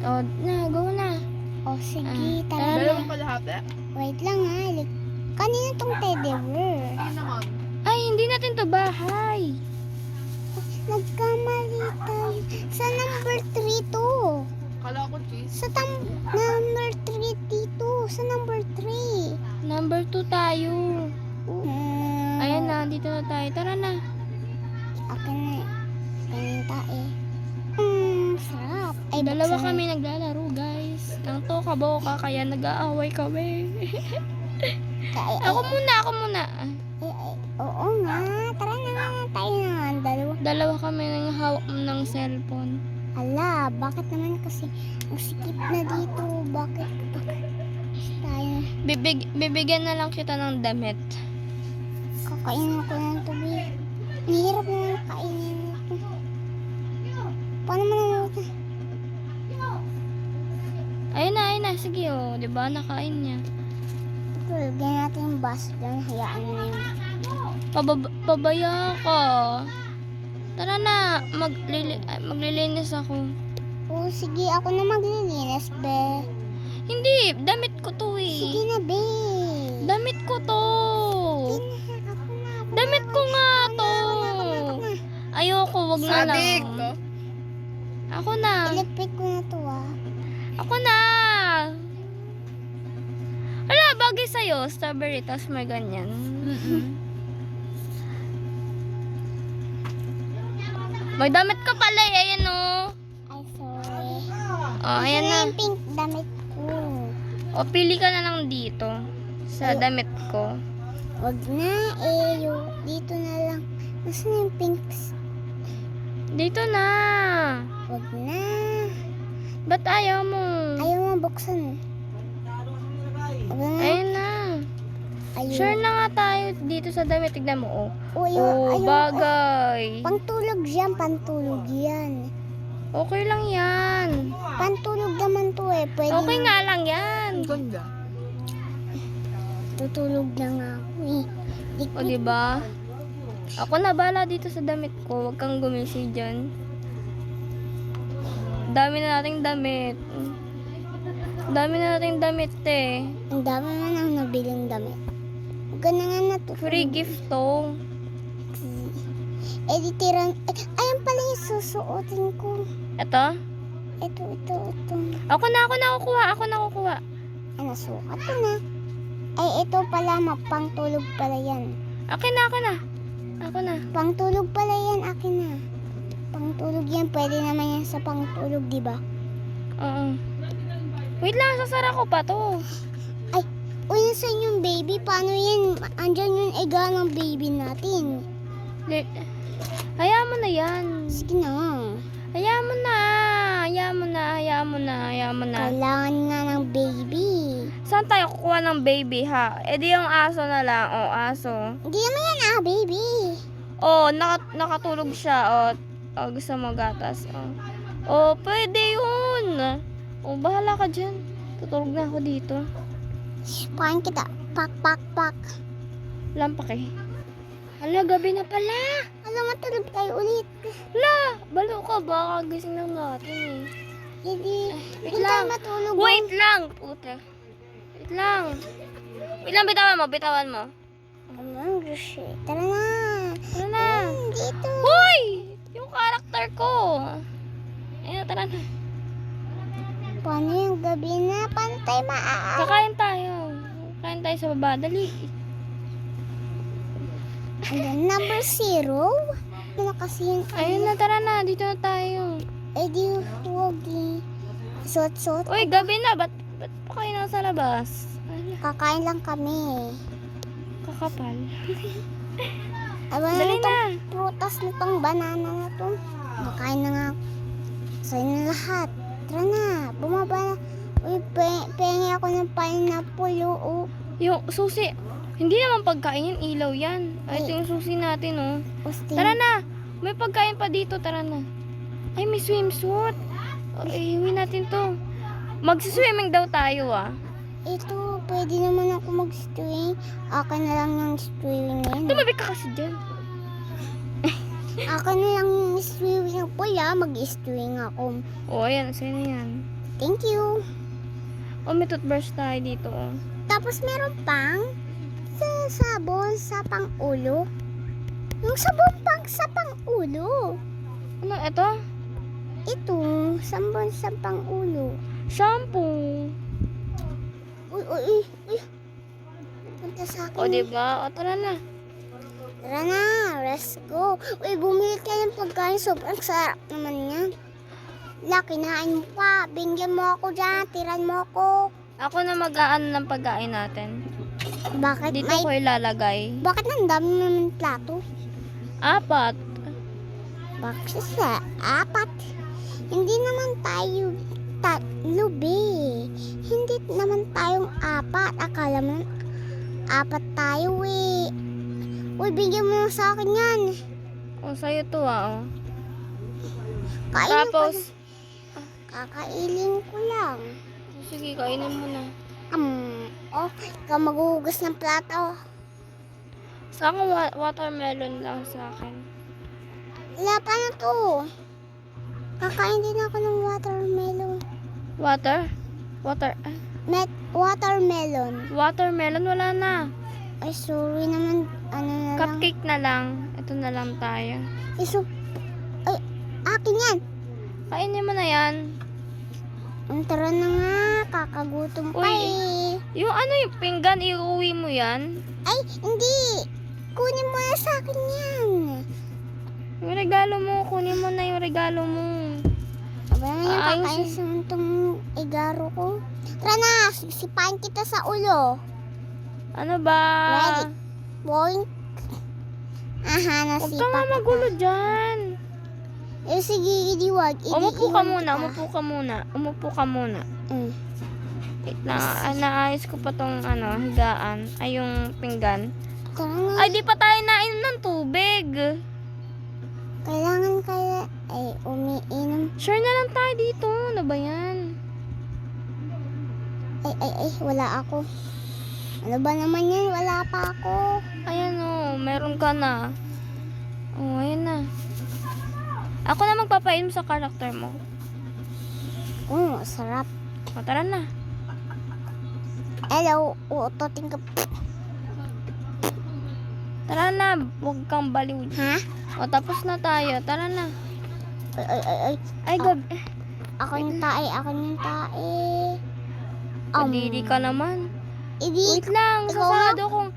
O, na, go na. O, sige, tara tara na. Dalawang kalahati. Wait lang ha. Kanina tong teddy bear. Hindi naman. Ay, hindi natin to bahay. Nagkamali tayo. Sa number 3 to. Kala ko cheese. Sa number 3 dito. Sa number 3. Number 2 tayo. Ayan na, dito na tayo. Tara na. Akin na eh. Ganyan tayo. Sarap. Ay, Dalawa buksan. kami naglalaro, guys. Nang to kaboka, kaya nag-aaway kami. Ako muna. Oo nga. Tara na. Tayo na. Dalawa kami nang hawak ng cellphone. Ala, bakit naman kasi ang sikip na dito? Bakit? Tayo. Bibigyan na lang kita ng damit. Kakainin ko ng tubig. Nahirap naman kainin ito. Paano mo naman ito? Ayun na. Sige, oh. Diba? Nakain niya. Ito, lagyan natin yung baso dyan. Hayaan mo na yun. Pabaya ka. Tara na. Maglilinis ako. Oo, sige. Ako na maglilinis, be. Hindi. Damit ko to eh. Sige na, be. Damit ko to. Sige na, ako na. Damit ko nga to. Ako na. Ayoko. Wag na lang. Sadik. Ako na. Electric ko na to, ah. Ako na. Wala, bagay sa'yo. Strawberry, tapos may ganyan. May damit ka pala eh. Ayan o. Ay, sorry. Oh, ayan na. yung pink damit ko. O, pili ka na lang dito. Sa damit ko. Wag na, eh. Dito na lang. Nasaan yung pink? Dito na. Wag na. Ba't ayaw mo? Ayaw mo buksan. Wag na. Ayun na. Ayaw. Sure na nga tayo dito sa damit. Tignan mo, oh. Oh, Oh, bagay. Pantulog yan. Okay lang yan. Pantulog naman to eh. Pwede Okay na. nga lang yan. Ganda. Tutulog na nga ako eh. O, diba? Ako na bala dito sa damit ko. Huwag kang gumisi dyan. Dami na nating damit. Dami na nating damit eh. Ang dami man ang nabiling damit. Huwag ka na nga natutulog. Free gift to. Editiran. Ayan pala yung susuotin ko. Ito? Ito. Ako na kukuha. Ano, sukat ko na. Ay, ito pala, pangtulog pala yan. Akin na. Ako na. Pangtulog pala yan, akin na. Pangtulog yan, pwede naman yan sa pangtulog, di ba? Oo. Wait lang, sasara ko pa to. Ay, nasan yung baby? Paano yan? Andyan yung ega ng baby natin. Hayaan mo na yan. Sige na. Hayaan mo na. Kailangan nga ng baby. Saan tayo kukuha ng baby ha? E di yung aso na lang. O, aso. Hindi naman yan baby. O, nakatulog siya. O, gusto mo gatas. O, pwede yun. O, bahala ka dyan. Tutulog na ako dito. Paano kita? Pak. Lampak eh. Hala, gabi na pala. Alam mo, tulog tayo ulit. Hala, balo ka. Baka gising lang natin eh. Hindi. Wait Hindi lang. tayo matulog. Wait lang. Puta. Wait lang, bitawan mo. Ano, Rishi? Tara na. Tara na. Dito. Hoy! Yung karakter ko. Ayun, tara na. Paano yung gabi na? Pantay Kakain tayo. Kain tayo sa baba. Dali. Ayan, number 0. Ano kasi yun? Ayun na, tara na. Dito na tayo. Eh, di huwag eh. Suot. Uy, gabi na. Ba't pa kayo nasa labas? Ay, Kakain lang kami. kakapal. Aba Dali na. Prutas na tong banana na to. Makain na nga. Sa'yo na lahat. Tara na. Bumaba na. Uy, pengi ako ng pineapple. Oo. Yung susi. Hindi naman pagkain yan. Ilaw yan. Ay, ito yung susi natin, oh. Ustin. Tara na. May pagkain pa dito. Tara na. Ay, may swimsuit. Ay, iwi natin to. Magsiswimming daw tayo, ah. Ito, pwede naman ako mag-string. Akin na lang yung string na yun. Tumabi ka kasi dyan. Akin na lang yung swimming pool, ah. Mag-string ako. O, ayan. Sa'yo na yan. Thank you. Oh, may toothbrush tayo dito. Oh. Tapos meron pang sabon sa pang-ulo. Yung sabon pang sa pang-ulo. Ano ito? Ito, sabon sa pang-ulo. Shampoo. Uy, uy, uy, uy. Punta sa akin. O, diba? O, tara na. Tara na, let's go. Uy, bumili ka ng pagkain. Sobrang sarap naman yan. La, kinain mo pa. Bingyan mo ako dyan. Tiran mo ako. Ako na mag-aano ng pagkain natin. Bakit Dito may... ko ilalagay. Bakit ang dami naman plato? 4. Bakit sa apat? Hindi naman tayo tatlo, be. Hindi naman tayong apat. Akala mo 4 tayo, eh. Uy, bigyan mo na sa akin yan. O, sa'yo to oh. Kainin ko Tapos, lang. Kakainin ko lang. sige, kainin mo na. Oh, ikaw maghuhugas ng plato. Sa akin, watermelon lang sa akin. Wala pa na to. Kakain din ako ng watermelon. Water? Watermelon. Watermelon, wala na. Ay, sorry naman. Ano na lang. Cupcake na lang. Ito na lang tayo. Ay, akin yan. Kainin mo na yan. Tara na nga. Kakagutom pa Uy. eh. Yung ano yung pinggan, iuwi mo yan? Ay, hindi. Kunin mo na sa akin yan. Yung regalo mo, kunin mo na yung regalo mo. Aba na yung Ayos kakain sa itong igaro ko. Tara na, sisipain kita sa ulo. Ano ba? Ready? Boing. Aha, Huwag nasipa ka nga kita. magulo dyan. Eh, sige, idiwag. Umupo ka muna, umupo ka muna. Umupo ka muna. Wait lang, naayos ko pa tong higaan. Ay, yung pinggan. Tara na. Ay, di pa tayo nainom ng tubig. Kailangan kaya ay umiinom. Sure na lang tayo dito. Ano ba yan? Ay, wala ako. Ano ba naman yan? Wala pa ako. Ayan o, meron ka na. Oh, ayan na. Ako na magpapainom sa karakter mo. Sarap. O, tara na. Hello, uutotin ka. Tara na, huwag kang baliw. Ha? O, tapos na tayo. Tara na. Ay. Ay, Ako yung tae, Kadiri ka naman. Idi, Wait lang, ikaw sasado kong